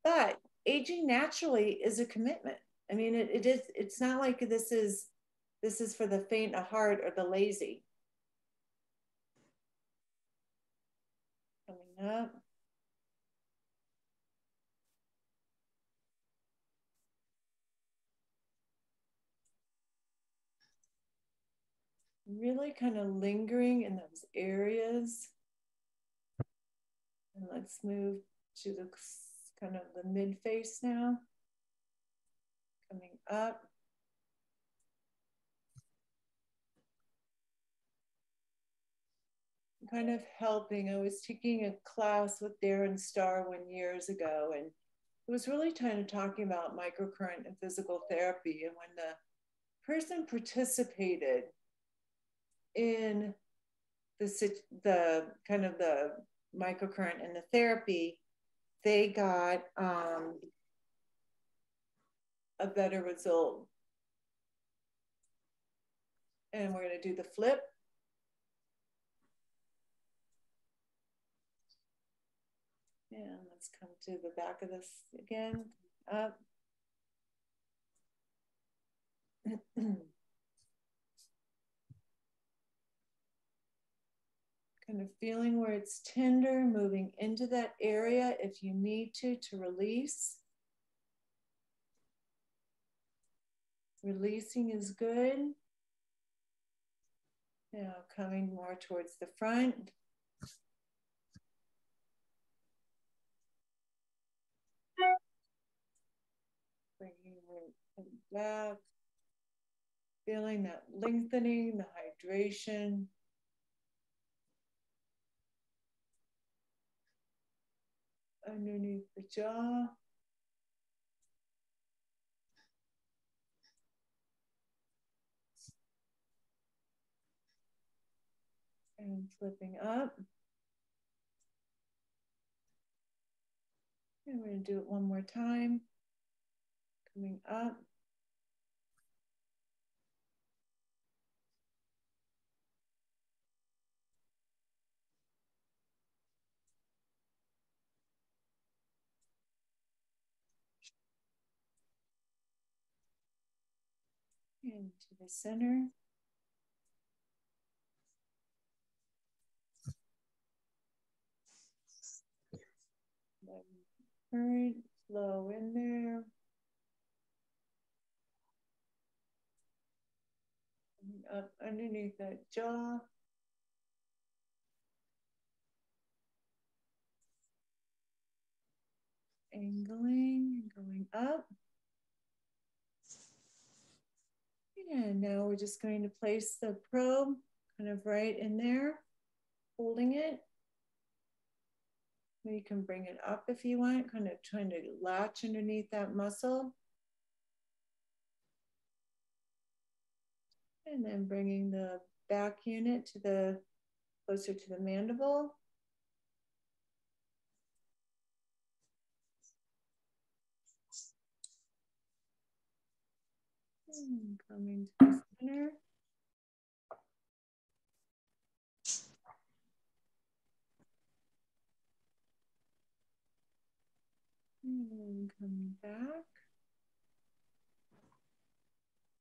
But aging naturally is a commitment. I mean, it is, it's not like this is for the faint of heart or the lazy. Coming up. Really kind of lingering in those areas. And let's move to the kind of the mid face now. Coming up. Kind of helping. I was taking a class with Darren Starwin years ago, and it was really kind of talking about microcurrent and physical therapy. And when the person participated in the kind of the microcurrent and the therapy, they got a better result. And we're going to do the flip. And let's come to the back of this again, up. kind of feeling where it's tender, moving into that area if you need to release. Releasing is good. Now coming more towards the front. Bringing it back. Feeling that lengthening, the hydration. Underneath the jaw. And flipping up. And we're going to do it one more time. Coming up. Into the center. Current flow in there. Up underneath that jaw. Angling, going up. And now we're just going to place the probe kind of right in there, holding it. You can bring it up if you want, kind of trying to latch underneath that muscle. And then bringing the back unit to the closer to the mandible. And coming to the center. And coming back.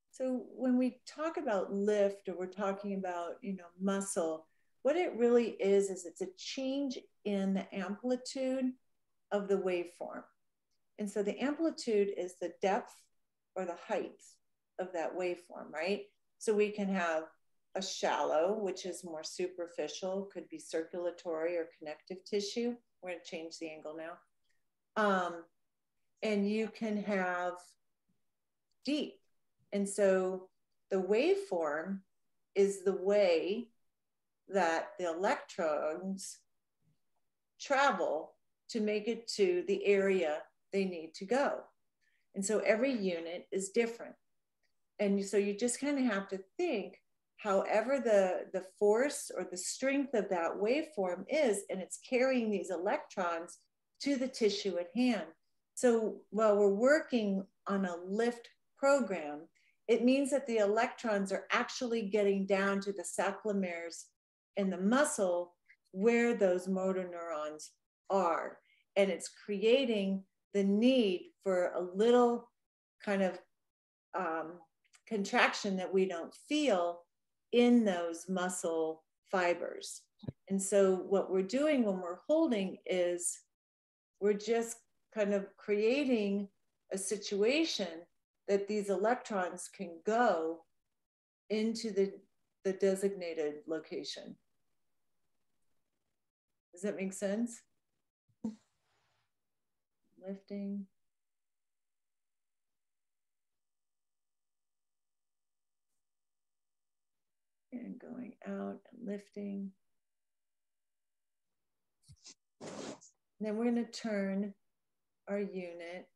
So when we talk about lift, or we're talking about, muscle, what it really is it's a change in the amplitude of the waveform. And so the amplitude is the depth or the height of that waveform, right? So we can have a shallow, which is more superficial, could be circulatory or connective tissue. We're going to change the angle now. And you can have deep. And so the waveform is the way that the electrons travel to make it to the area they need to go. And so every unit is different. And so you just kind of have to think, however the force or the strength of that waveform is, and it's carrying these electrons to the tissue at hand. So while we're working on a lift program, it means that the electrons are actually getting down to the sarcomeres in the muscle where those motor neurons are. And it's creating the need for a little kind of contraction that we don't feel in those muscle fibers. And so what we're doing when we're holding is we're just kind of creating a situation that these electrons can go into the designated location. Does that make sense? Lifting. And going out and lifting. And then we're going to turn our unit,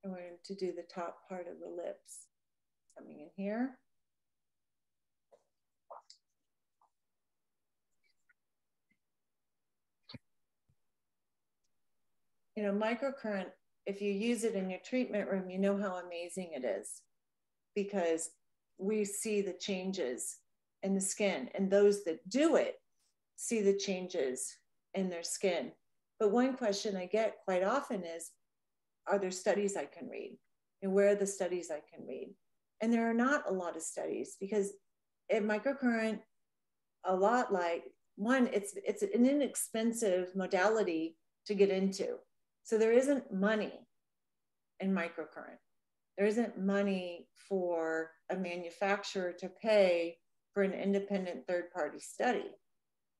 and we're going to do the top part of the lips. Coming in here. Microcurrent, if you use it in your treatment room, you know how amazing it is, because we see the changes in the skin, and those that do it see the changes in their skin. But one question I get quite often is, are there studies I can read? And where are the studies I can read? And there are not a lot of studies, because at microcurrent, a lot like, one, it's an inexpensive modality to get into. So there isn't money in microcurrent. There isn't money for a manufacturer to pay for an independent third-party study,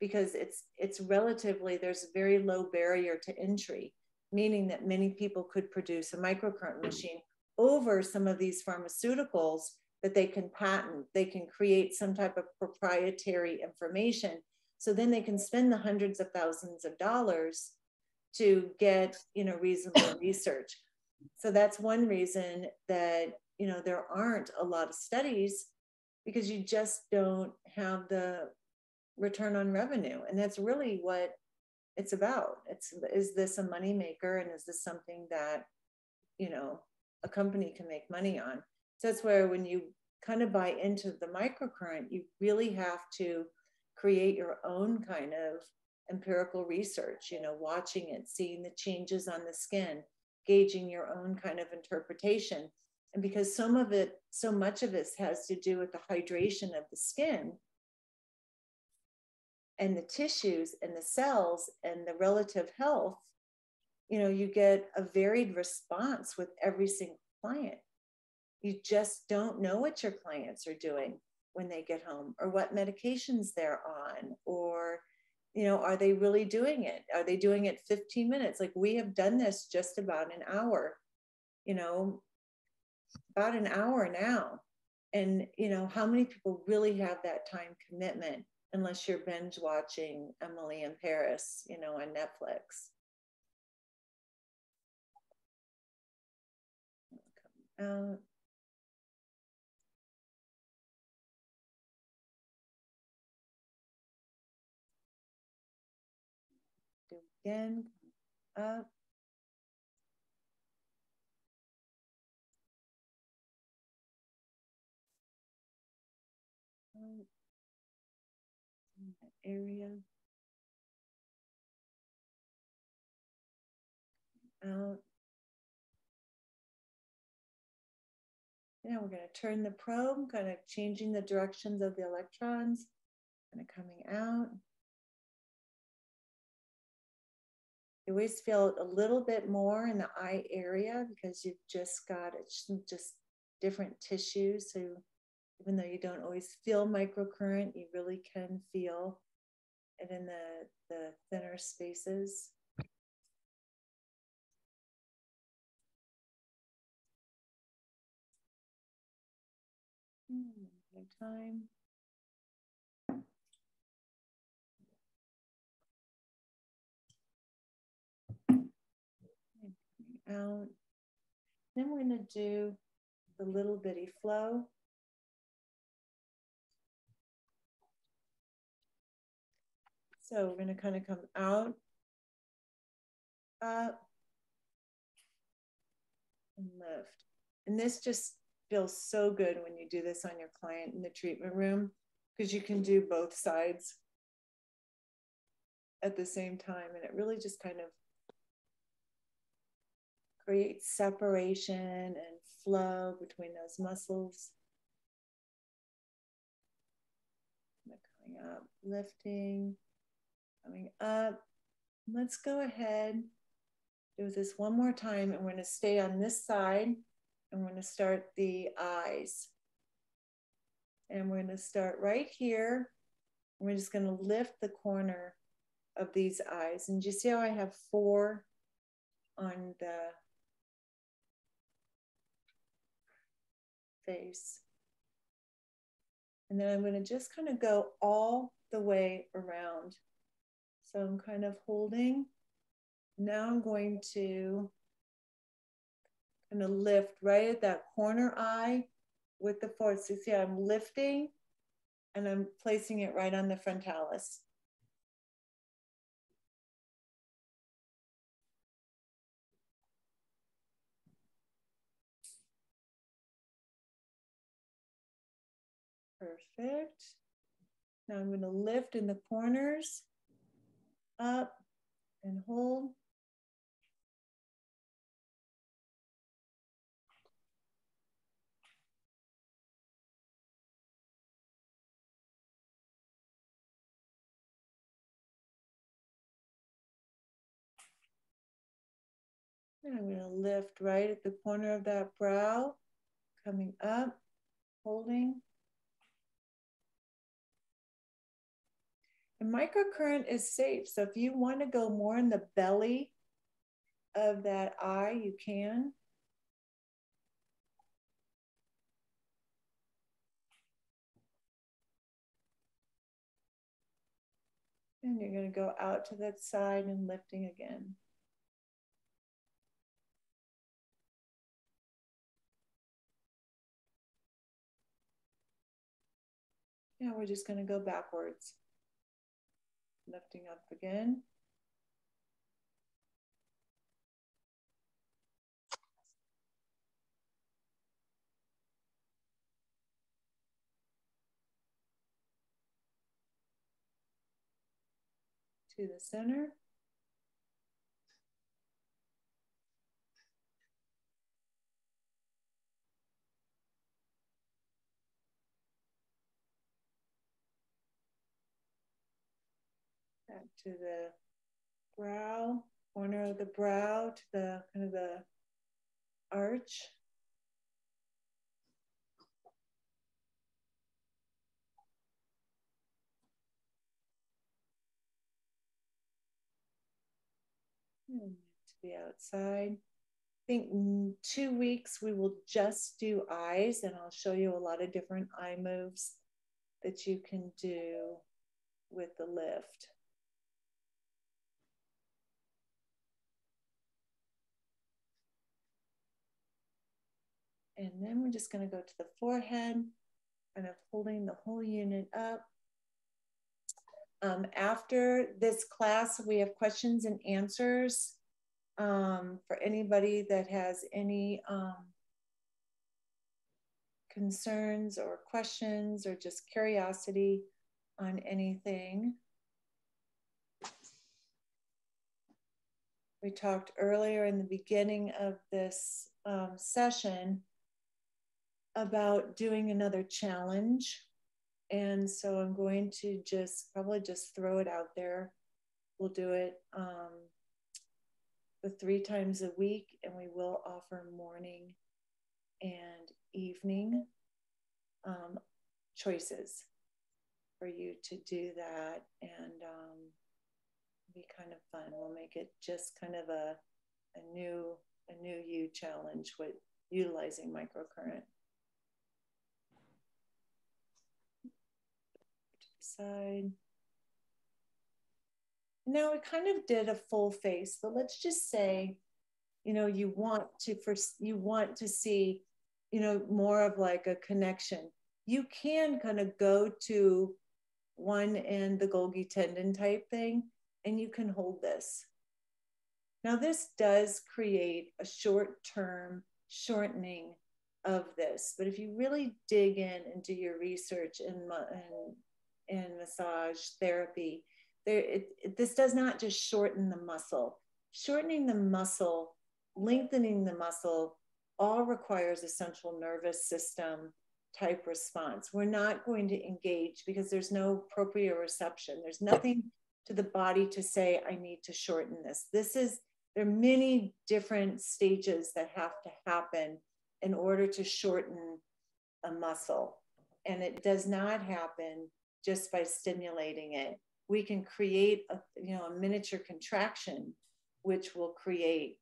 because it's relatively, there's a very low barrier to entry, meaning that many people could produce a microcurrent machine over some of these pharmaceuticals that they can patent. They can create some type of proprietary information. So then they can spend the hundreds of thousands of dollars to get, reasonable research. So that's one reason that, there aren't a lot of studies, because you just don't have the return on revenue. And that's really what it's about. Is this a money maker? And is this something that, a company can make money on? So that's where, when you kind of buy into the microcurrent, you really have to create your own kind of empirical research, watching it, seeing the changes on the skin, gauging your own kind of interpretation. And because so much of it has to do with the hydration of the skin and the tissues and the cells and the relative health, you get a varied response with every single client. You just don't know what your clients are doing when they get home, or what medications they're on, or, are they really doing it? Are they doing it 15 minutes? Like, we have done this just about an hour, about an hour now. And, how many people really have that time commitment, unless you're binge watching Emily in Paris, on Netflix. Come out. Do it again, up. In that area. Out. Now we're going to turn the probe, kind of changing the directions of the electrons, kind of coming out. You always feel a little bit more in the eye area, because you've just got just different tissues. So even though you don't always feel microcurrent, you really can feel it in the thinner spaces. Time. Out. Then we're going to do the little bitty flow. So we're going to kind of come out, up, and lift. And this just feels so good when you do this on your client in the treatment room, because you can do both sides at the same time. And it really just kind of creates separation and flow between those muscles. Coming up, lifting, coming up. Let's go ahead, do this one more time, and we're going to stay on this side, and we're going to start the eyes. And we're going to start right here. We're just going to lift the corner of these eyes. And you see how I have 4 on the face? And then I'm going to just kind of go all the way around. So I'm kind of holding. Now I'm going to kind of lift right at that corner eye with the force. So see, I'm lifting and I'm placing it right on the frontalis. Perfect. Now I'm going to lift in the corners, up and hold. And I'm going to lift right at the corner of that brow, coming up, holding. And microcurrent is safe. So if you want to go more in the belly of that eye, you can. And you're going to go out to that side and lifting again. Now we're just going to go backwards. Lifting up again. To the center. Back to the brow, corner of the brow, to the kind of the arch. And to the outside. I think in 2 weeks we will just do eyes, and I'll show you a lot of different eye moves that you can do with the lift. And then we're just going to go to the forehead, kind of holding the whole unit up. After this class, we have questions and answers for anybody that has any concerns or questions or just curiosity on anything. We talked earlier in the beginning of this session about doing another challenge. And so I'm going to probably just throw it out there. We'll do it the 3 times a week, and we will offer morning and evening choices for you to do that, and be kind of fun. We'll make it just kind of a new you challenge with utilizing microcurrent. Side. Now we kind of did a full face, but let's just say, you know, you want to see, you know, more of like a connection. You can kind of go to one end, the Golgi tendon type thing, and you can hold this. Now this does create a short-term shortening of this, but if you really dig in and do your research in massage therapy, this does not just shorten the muscle. Shortening the muscle, lengthening the muscle, all requires a central nervous system type response. We're not going to engage because there's no proprioception. There's nothing to the body to say, I need to shorten this. There are many different stages that have to happen in order to shorten a muscle. And it does not happen just by stimulating it. We can create a miniature contraction, which will create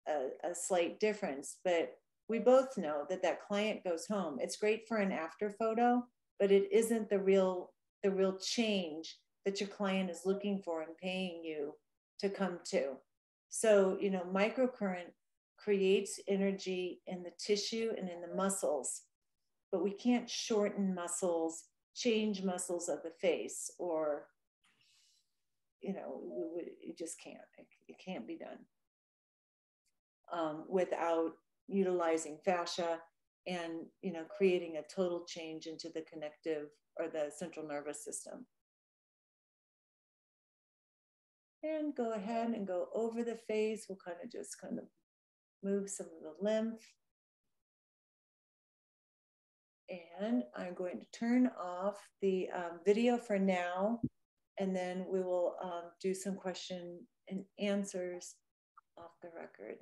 a slight difference. But we both know that that client goes home. It's great for an after photo, but it isn't the real change that your client is looking for and paying you to come to. So, you know, microcurrent creates energy in the tissue and in the muscles, but we can't shorten muscles, change muscles of the face, or, you know, it just can't. It can't be done without utilizing fascia and, you know, creating a total change into the connective or the central nervous system. And go ahead and go over the face. We'll kind of move some of the lymph. And I'm going to turn off the video for now, and then we will do some question and answers off the record.